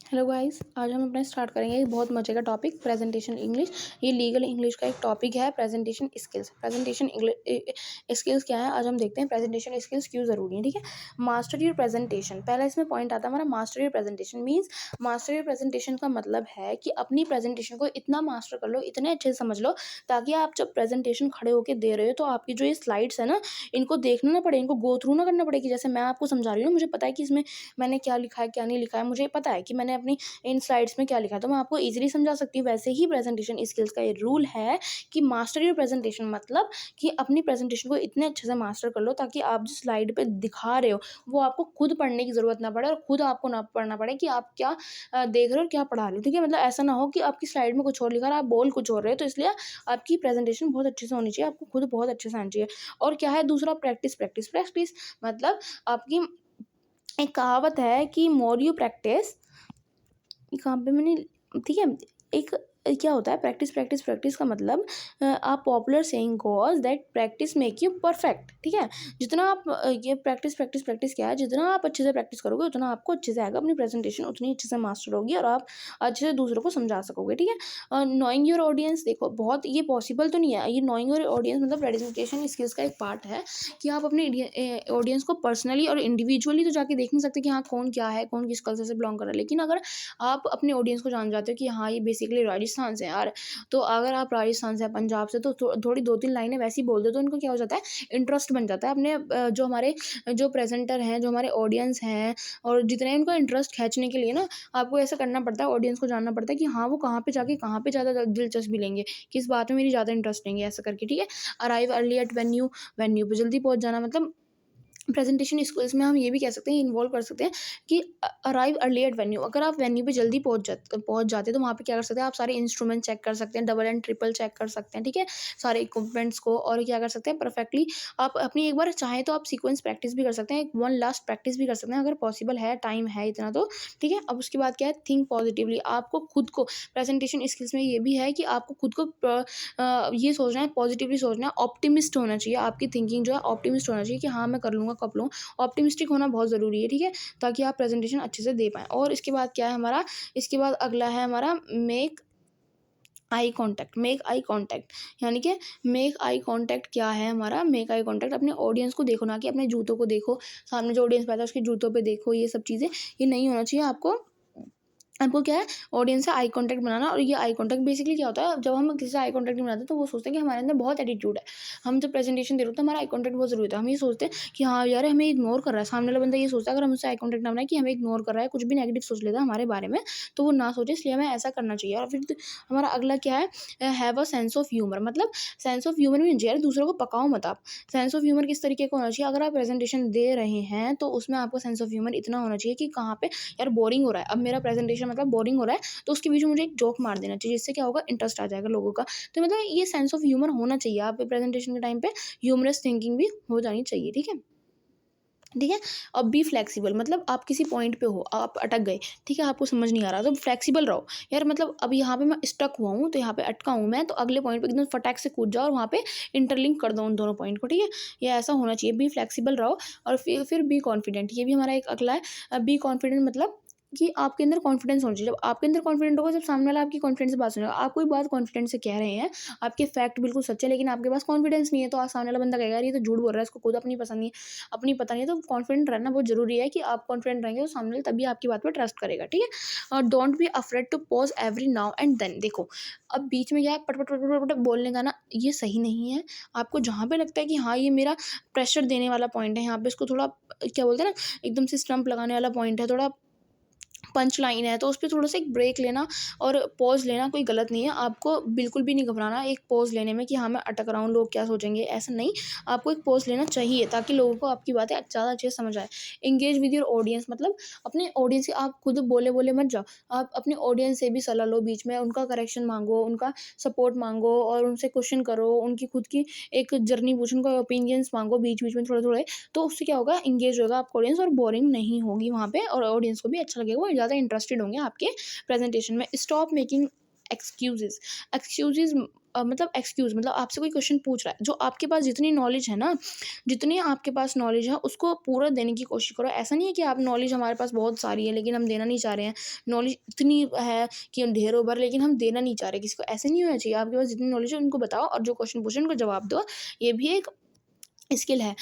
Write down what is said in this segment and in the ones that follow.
Hello guys, आज हम अपना स्टार्ट करेंगे एक बहुत मजे का टॉपिक प्रेजेंटेशन इंग्लिश। ये लीगल इंग्लिश का एक टॉपिक है प्रेजेंटेशन स्किल्स। प्रेजेंटेशन स्किल्स क्या है, आज हम देखते हैं प्रेजेंटेशन स्किल्स क्यों ज़रूरी है। ठीक है, मास्टर योर प्रेजेंटेशन, पहला इसमें पॉइंट आता है हमारा master your presentation. Means master your presentation का मतलब है कि अपनी प्रेजेंटेशन को इतना मास्टर कर लो, इतने अच्छे से समझ लो, ताकि आप जब प्रेजेंटेशन खड़े होकर दे रहे हो तो आपकी जो ये स्लाइड्स है ना, इनको देखना ना पड़े, इनको गो थ्रू ना करना पड़े। कि जैसे मैं आपको समझा रही हूँ, मुझे पता है कि इसमें मैंने क्या लिखा है क्या नहीं लिखा है, मुझे पता है कि मैंने अपनी इन स्लाइड्स में क्या लिखा है, तो मैं आपको इजीली समझा सकती हूँ। वैसे ही प्रेजेंटेशन स्किल्स का ये रूल है कि मास्टर योर प्रेजेंटेशन, मतलब कि अपनी प्रेजेंटेशन को इतने अच्छे से मास्टर कर लो ताकि आप जिस स्लाइड पे दिखा रहे हो वो आपको खुद पढ़ने की ज़रूरत ना पड़े और खुद आपको ना पढ़ना पड़े कि आप क्या देख रहे हो और क्या पढ़ा रहे हो। ठीक है, मतलब ऐसा ना हो कि आपकी स्लाइड में कुछ और लिखा है आप बोल कुछ और रहे हो। तो इसलिए आपकी प्रेजेंटेशन बहुत अच्छे से होनी चाहिए, आपको खुद बहुत अच्छे से आनी चाहिए। और क्या है दूसरा, प्रैक्टिस प्रैक्टिस प्रैक्टिस। मतलब आपकी एक कहावत है कि मोर यू प्रैक्टिस, कहाँ पे मैंने, ठीक है, एक क्या होता है प्रैक्टिस प्रैक्टिस प्रैक्टिस का मतलब a popular saying goes that practice make you perfect. ठीक है, जितना आप ये प्रैक्टिस प्रैक्टिस प्रैक्टिस क्या है, जितना आप अच्छे से प्रैक्टिस करोगे उतना आपको अच्छे से आएगा, अपनी प्रेजेंटेशन उतनी अच्छे से मास्टर होगी और आप अच्छे से दूसरों को समझा सकोगे। ठीक है, नोइंग योर ऑडियंस, देखो बहुत ये पॉसिबल तो नहीं है, ये नोइंग योर ऑडियंस मतलब प्रेजेंटेशन स्किल्स का एक पार्ट है कि आप अपने ऑडियंस को पर्सनली और इंडिविजुअली तो जाके देख नहीं सकते कि हाँ कौन क्या है, कौन किस कल्चर से बिलोंग कर रहा है। लेकिन अगर आप अपने ऑडियंस को जान जाते हो कि हाँ ये बेसिकली राजस्थान से हैं यार, तो अगर आप राजस्थान से पंजाब से, तो थोड़ी दो तीन लाइनें वैसी बोल दो तो उनको क्या हो जाता है, इंटरेस्ट बन जाता है अपने जो हमारे जो प्रेजेंटर हैं, जो हमारे ऑडियंस हैं, और जितने उनको इंटरेस्ट खींचने के लिए ना आपको ऐसा करना पड़ता है, ऑडियंस को जानना पड़ता है कि हाँ वो कहाँ पे जाके कहाँ पे ज़्यादा दिलचस्पी लेंगे, किस बात में मेरी ज़्यादा इंटरेस्ट लेंगे, ऐसा करके। ठीक है, arrive early at venue, venue पे जल्दी पहुंच जाना, मतलब प्रेजेंटेशन स्किल्स में हम ये भी कह सकते हैं, इन्वॉल्व कर सकते हैं कि अराइव अर्ली एट वेन्यू। अगर आप वेन्यू पे जल्दी पहुंच जाते हैं तो वहाँ पे क्या कर सकते हैं, आप सारे इंस्ट्रूमेंट चेक कर सकते हैं, डबल एंड ट्रिपल चेक कर सकते हैं। ठीक है, सारे इक्विपमेंट्स को, और क्या कर सकते हैं परफेक्टली आप अपनी एक बार चाहें तो आप सीक्वेंस प्रैक्टिस भी कर सकते हैं, एक वन लास्ट प्रैक्टिस भी कर सकते हैं अगर पॉसिबल है, टाइम है इतना तो। ठीक है, अब उसके बाद क्या है, थिंक पॉजिटिवली। आपको खुद को प्रेजेंटेशन स्किल्स में ये भी है कि आपको खुद को ये सोचना है, पॉजिटिवली सोचना है, ऑप्टिमिस्ट होना चाहिए। आपकी थिंकिंग जो है ऑप्टिमिस्ट होना चाहिए कि हाँ मैं कर लूँगा, कब लूँ। ऑप्टिमिस्टिक होना बहुत ज़रूरी है। ठीक है, ताकि आप प्रेजेंटेशन अच्छे से दे पाएँ। और इसके बाद क्या है हमारा, इसके बाद अगला है हमारा make eye contact. Make eye contact यानी कि मेक आई कॉन्टैक्ट क्या है हमारा, मेक आई कॉन्टैक्ट अपने ऑडियंस को देखो, ना कि अपने जूतों को देखो। सामने जो ऑडियंस बैठा है उसके जूतों पे देखो, ये सब चीज़ें ये नहीं होना चाहिए। आपको क्या है, ऑडियंस से आई कांटेक्ट बनाना। और ये आई कांटेक्ट बेसिकली क्या होता है, जब हम किसी से आई कांटेक्ट नहीं बनाते तो वो सोचते हैं कि हमारे अंदर बहुत एटीट्यूड है। हम जब प्रेजेंटेशन दे रहे होते हैं हमारा आई कांटेक्ट बहुत जरूरी होता है, हम ये सोचते हैं कि हाँ यार हमें इग्नोर कर रहा है, सामने वाला बंदा ये सोचता है अगर हम उससे आई कांटेक्ट ना बनाए कि हमें इग्नोर कर रहा है, कुछ भी नेगेटिव सोच लेता है हमारे बारे में, तो वो ना सोचे, इसलिए हमें ऐसा करना चाहिए। और फिर हमारा अगला क्या है, have a sense of humour. मतलब सेंस ऑफ ह्यूमर मीन यार दूसरों को पकाओ मत आप। सेंस ऑफ ह्यूमर किस तरीके का होना चाहिए, अगर आप प्रेजेंटेशन दे रहे हैं तो उसमें आपको सेंस ऑफ ह्यूमर इतना होना चाहिए कि कहाँ पे यार बोरिंग हो रहा है, अब मेरा प्रेजेंटेशन मतलब बोरिंग हो रहा है, तो उसके बीच में मुझे एक जोक मार देना चाहिए, जिससे क्या होगा, इंटरेस्ट आ जाएगा लोगों का। तो मतलब ये सेंस ऑफ ह्यूमर होना चाहिए, आप प्रेजेंटेशन के टाइम पे ह्यूमरस थिंकिंग भी हो जानी चाहिए। ठीक है, ठीक है। अब बी फ्लेक्सिबल, मतलब आप किसी पॉइंट पे हो, आप अटक गए, ठीक है, आपको समझ नहीं आ रहा तो फ्लेक्सिबल रहो। यार मतलब अब यहाँ पे मैं स्टक हुआ हूँ, तो यहाँ पे अटका हूँ मैं, तो अगले पॉइंट पे एकदम फटाक से कूद जाओ और वहाँ पे इंटरलिंक कर दो उन दोनों पॉइंट को। ठीक है, ये ऐसा होना चाहिए, बी फ्लेक्सिबल रहो। और फिर बी कॉन्फिडेंट, ये भी हमारा एक अगला है। बी कॉन्फिडेंट मतलब कि आपके अंदर कॉन्फिडेंस होना चाहिए। जब आपके अंदर कॉन्फिडेंट होगा, जब सामने वाला आपकी कॉन्फिडेंस से बात सुनेगा, आप कोई बात कॉन्फिडेंस से कह रहे हैं, आपके फैक्ट बिल्कुल सच्चे हैं, लेकिन आपके पास कॉन्फिडेंस नहीं है, तो आप सामने वाला बंदा कहेगा यार ये तो झूठ बोल रहा है, इसको खुद अपनी पसंद नहीं है, अपनी पता नहीं है। तो कॉन्फिडेंट रहना बहुत जरूरी है कि आप कॉन्फिडेंट रहेंगे तो सामने वाला तभी आपकी बात पर ट्रस्ट करेगा। ठीक है, और don't be afraid to pause every now and then. देखो अब बीच में क्या है, पट पट पट पट पट बोलने का ना, ये सही नहीं है। आपको जहाँ पे लगता है कि हाँ ये मेरा प्रेशर देने वाला पॉइंट है, यहाँ पे इसको थोड़ा क्या बोलते हैं ना, एकदम से स्टंप लगाने वाला पॉइंट है, थोड़ा पंच लाइन है, तो उस पे थोड़ा सा एक ब्रेक लेना और पॉज़ लेना कोई गलत नहीं है। आपको बिल्कुल भी नहीं घबराना एक पॉज़ लेने में कि हाँ मैं अटक रहा हूँ, लोग क्या सोचेंगे, ऐसा नहीं। आपको एक पॉज़ लेना चाहिए ताकि लोगों को आपकी बातें ज़्यादा अच्छे से समझ आए। एंगेज विद योर ऑडियंस, मतलब अपने ऑडियंस से आप खुद बोले बोले मत जाओ, आप अपने ऑडियंस से भी सलाह लो, बीच में उनका करेक्शन मांगो, उनका सपोर्ट मांगो, और उनसे क्वेश्चन करो, उनकी खुद की एक जर्नी पूछो, उनका ओपिनियंस मांगो बीच बीच में थोड़े थोड़े। तो उससे क्या होगा, इंगेज होगा आपका ऑडियंस और बोरिंग नहीं होगी वहाँ पे, और ऑडियंस को भी अच्छा लगेगा, वो ज़्यादा इंटरेस्टेड होंगे आपके प्रेजेंटेशन में। Stop making excuses. एक्सक्यूजेस मतलब एक्सक्यूज़ मतलब आपसे कोई क्वेश्चन पूछ रहा है, जो आपके पास जितनी नॉलेज है ना, जितनी आपके पास नॉलेज है उसको पूरा देने की कोशिश करो। ऐसा नहीं है कि आप नॉलेज हमारे पास बहुत सारी है लेकिन हम देना नहीं चाह रहे हैं। नॉलेज इतनी है कि हम ढेरों भर लेकिन हम देना नहीं चाह रहे किसी को, ऐसे नहीं होना चाहिए। आपके पास जितनी नॉलेज है उनको बताओ और जो क्वेश्चन पूछे उनको जवाब दो। ये भी एक स्किल है।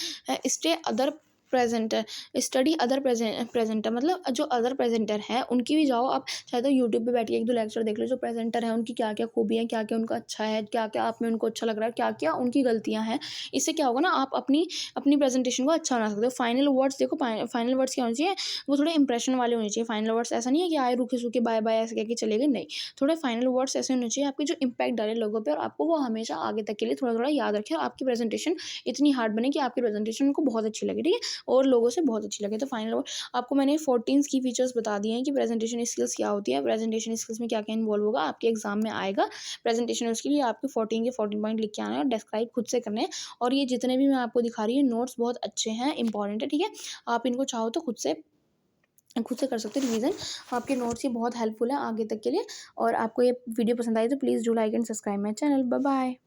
Stay other presenter, study other presenter मतलब जो अदर प्रेजेंटर हैं उनकी भी जाओ आप, चाहे तो यूट्यूब पे बैठ के 1-2 लेक्चर देख लो, जो प्रेजेंटर है उनकी क्या-क्या खूबियाँ हैं, क्या-क्या उनका अच्छा है, क्या-क्या आप में उनको अच्छा लग रहा है, क्या-क्या उनकी गलतियाँ हैं। इससे क्या होगा ना, आप अपनी अपनी प्रेजेंटेशन को अच्छा बना सकते हो। फाइनल वर्ड्स देखो, फाइनल वर्ड्स क्या होने चाहिए, वो थोड़े इंप्रेशन वाले होने चाहिए। फाइनल वर्ड्स ऐसा नहीं है कि आए रूखे-सूखे बाय-बाय ऐसे कह के चले गए, नहीं। थोड़े फाइनल वर्ड्स ऐसे होने चाहिए आपके जो इम्पैक्ट डाले लोगों पे और आपको वो हमेशा आगे तक के लिए थोड़ा-थोड़ा याद रखें और आपकी प्रेजेंटेशन इतनी हार्ड बने कि आपकी प्रेजेंटेशन उनको बहुत अच्छी लगे, ठीक है? और लोगों से बहुत अच्छी लगे। तो फाइनल वर्ड आपको मैंने 14 की फीचर्स बता दिए हैं कि प्रेजेंटेशन स्किल्स क्या होती है, प्रेजेंटेशन स्किल्स में क्या-क्या इन्वॉल्व होगा, आपके एग्जाम में आएगा। प्रेजेंटेशन उसके लिए आपको 14 के 14 पॉइंट लिख के आना है और डिस्क्राइब खुद से करने हैं। और ये जितने भी मैं आपको दिखा रही हूँ नोट्स बहुत अच्छे हैं, इंपॉर्टेंट है, ठीक है? आप इनको चाहो तो खुद से कर सकते हो रिवीजन। आपके नोट्स ये बहुत हेल्पफुल है आगे तक के लिए। और आपको ये वीडियो पसंद आई तो please do like and subscribe my channel. Bye bye.